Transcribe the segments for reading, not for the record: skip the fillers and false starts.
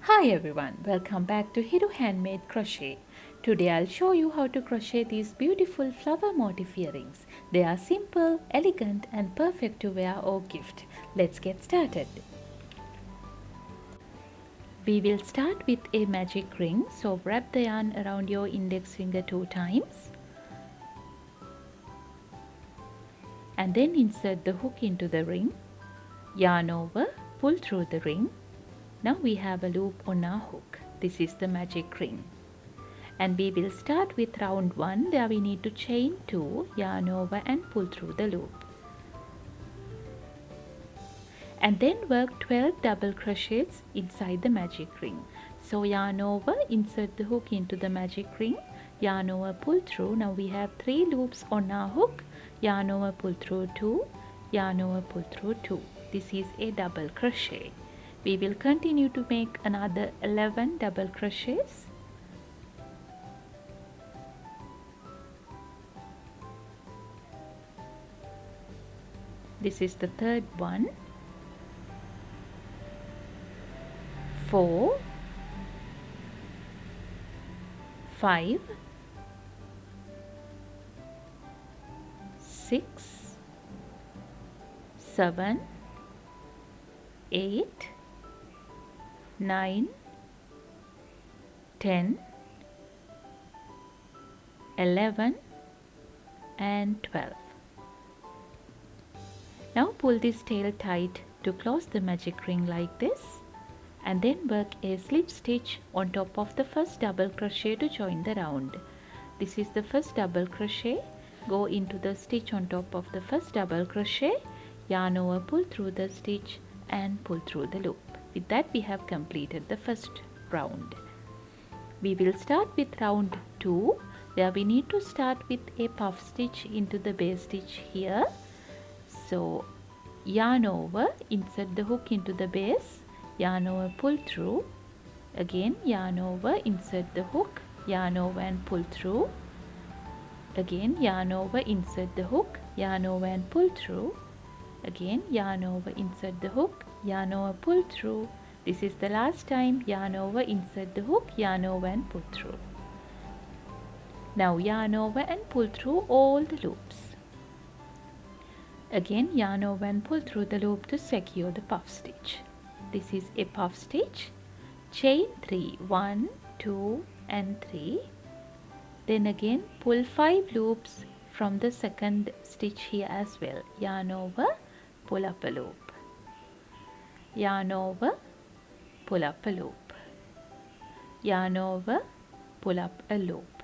Hi everyone, welcome back to Hiru Handmade Crochet. Today I'll show you how to crochet these beautiful flower motif earrings. They are simple, elegant and perfect to wear or gift. Let's get started. We will start with a magic ring, so wrap the yarn around your index finger 2 times and then insert the hook into the ring, yarn over, pull through the ring. Now we have a loop on our hook. This is the magic ring. And we will start with round 1. There we need to chain 2, yarn over and pull through the loop. And then work 12 double crochets inside the magic ring. So yarn over, insert the hook into the magic ring, yarn over, pull through. Now we have 3 loops on our hook, yarn over, pull through 2, yarn over, pull through 2. This is a double crochet. We will continue to make another 11 double crochets. This is the third one. 4, 5, 6, 7, 8, 9, 10, 11 and 12. Now pull this tail tight to close the magic ring like this, and then work a slip stitch on top of the first double crochet to join the round. This is the first double crochet. Go into the stitch on top of the first double crochet, yarn over, pull through the stitch and pull through the loop. With that we have completed the first round. We will start with round 2, where we need to start with a puff stitch into the base stitch here. So yarn over, insert the hook into the base, yarn over, pull through, again yarn over, insert the hook, yarn over and pull through, again yarn over, insert the hook, yarn over and pull through, again yarn over, insert the hook, yarn over, pull through. This is the last time. Yarn over, insert the hook, yarn over and pull through. Now yarn over and pull through all the loops. Again yarn over and pull through the loop to secure the puff stitch. This is a puff stitch. Chain 3, 1, 2 and 3. Then again pull 5 loops from the second stitch here as well. Yarn over, pull up a loop, yarn over, pull up a loop, yarn over, pull up a loop,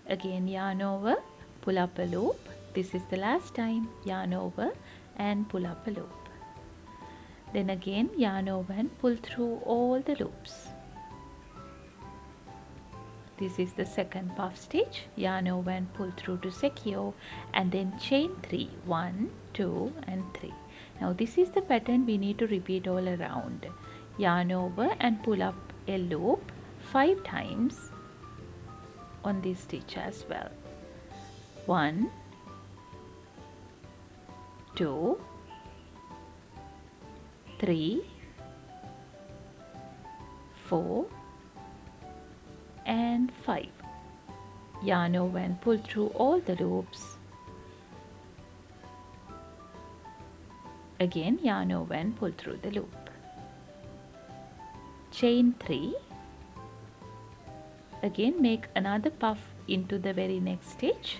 again yarn over, pull up a loop. This is the last time. Yarn over and pull up a loop. Then again yarn over and pull through all the loops. This is the second puff stitch. Yarn over and pull through to secure, and then chain 3, 1, 2 and 3. Now this is the pattern we need to repeat all around. Yarn over and pull up a loop 5 times on this stitch as well. 1, 2, 3, 4 and 5. Yarn over and pull through all the loops. Again yarn over and pull through the loop. Chain 3. Again make another puff into the very next stitch.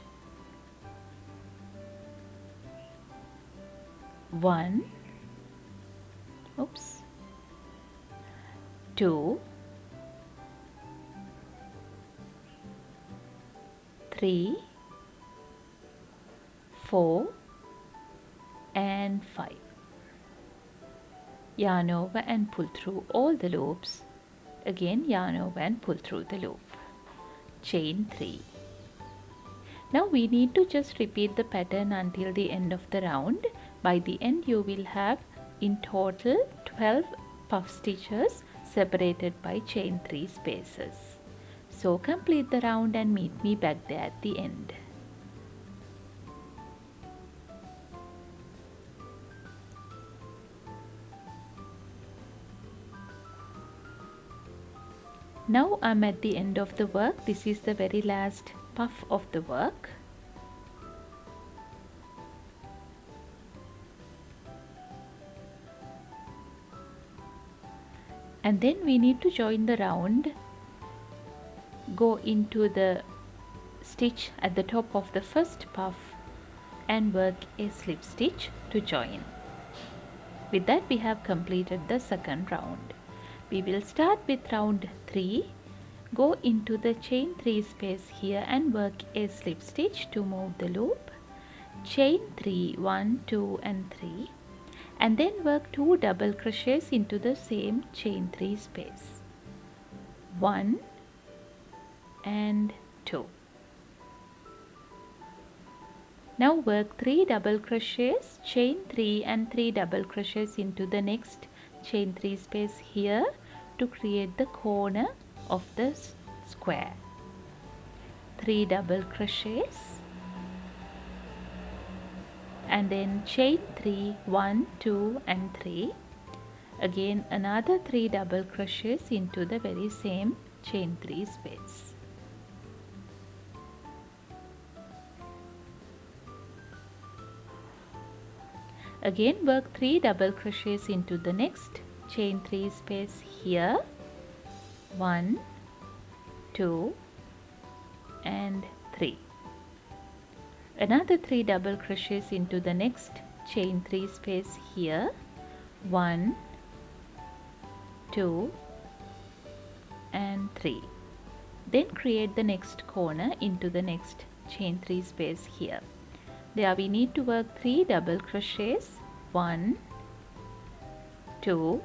1, 2, 3, 4 and 5. Yarn over and pull through all the loops. Again yarn over and pull through the loop. Chain 3. Now we need to just repeat the pattern until the end of the round. By the end you will have in total 12 puff stitches separated by chain 3 spaces. So complete the round and meet me back there at the end. Now I'm at the end of the work. This is the very last puff of the work. And then we need to join the round, go into the stitch at the top of the first puff and work a slip stitch to join. With that we have completed the second round. We will start with round 3, go into the chain 3 space here and work a slip stitch to move the loop, chain 3, 1, 2 and 3, and then work 2 double crochets into the same chain 3 space, 1 and 2. Now work 3 double crochets, chain 3 and 3 double crochets into the next chain 3 space here to create the corner of the square. 3 double crochets and then chain 3, 1, 2 and 3. Again another 3 double crochets into the very same chain 3 space. Again work 3 double crochets into the next chain 3 space here, 1, 2 and 3. Another 3 double crochets into the next chain 3 space here, 1, 2 and 3. Then create the next corner into the next chain 3 space here. There we need to work 3 double crochets, 1, 2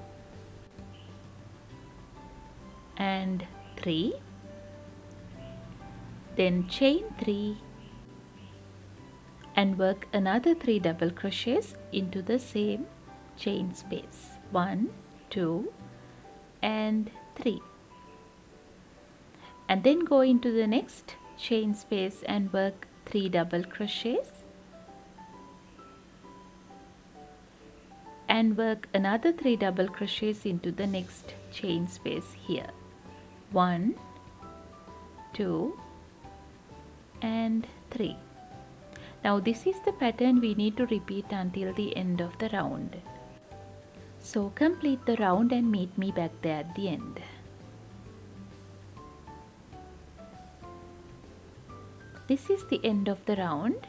and 3. Then chain 3 and work another 3 double crochets into the same chain space, 1, 2 and 3. And then go into the next chain space and work 3 double crochets and work another 3 double crochets into the next chain space here, 1, 2 and 3. Now this is the pattern we need to repeat until the end of the round. So complete the round and meet me back there at the end. This is the end of the round.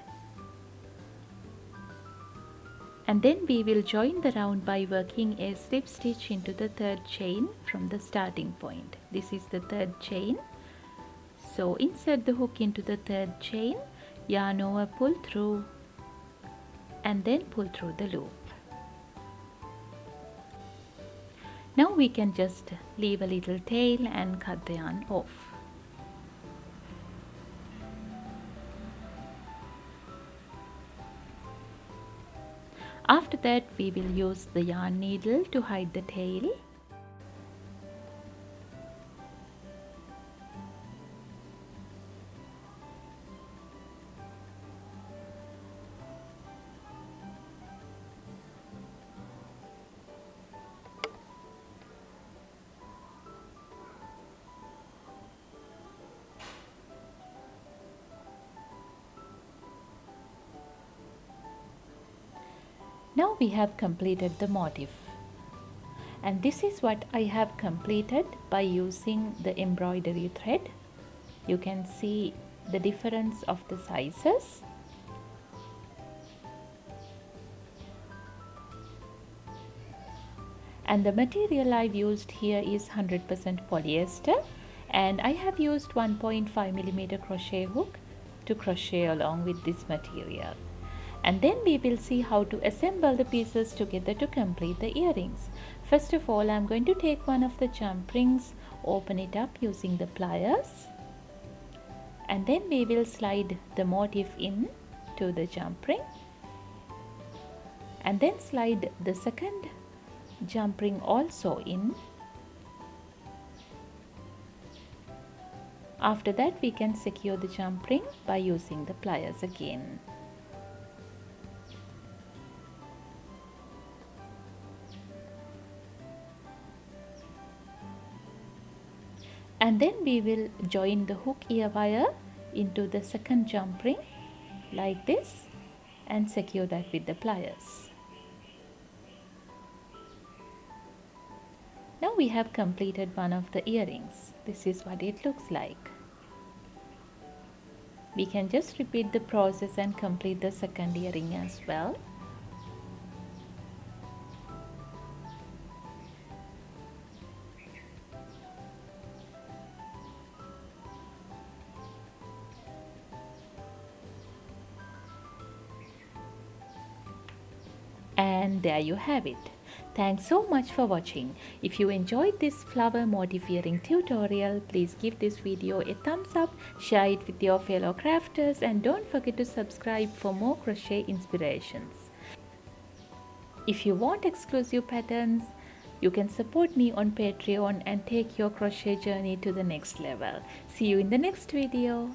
And then we will join the round by working a slip stitch into the third chain from the starting point. This is the third chain. So insert the hook into the third chain, yarn over, pull through and then pull through the loop. Now we can just leave a little tail and cut the yarn off. After that we will use the yarn needle to hide the tail. Now we have completed the motif, and this is what I have completed by using the embroidery thread. You can see the difference of the sizes. And the material I've used here is 100% polyester, and I have used 1.5mm crochet hook to crochet along with this material. And then we will see how to assemble the pieces together to complete the earrings. First of all, I'm going to take one of the jump rings, open it up using the pliers, and then we will slide the motif in to the jump ring, and then slide the second jump ring also in. After that we can secure the jump ring by using the pliers again. And then we will join the hook ear wire into the second jump ring like this and secure that with the pliers. Now we have completed one of the earrings. This is what it looks like. We can just repeat the process and complete the second earring as well. And there you have it. Thanks so much for watching. If you enjoyed this flower motif earring tutorial, please give this video a thumbs up, share it with your fellow crafters, and don't forget to subscribe for more crochet inspirations. If you want exclusive patterns, you can support me on Patreon and take your crochet journey to the next level. See you in the next video.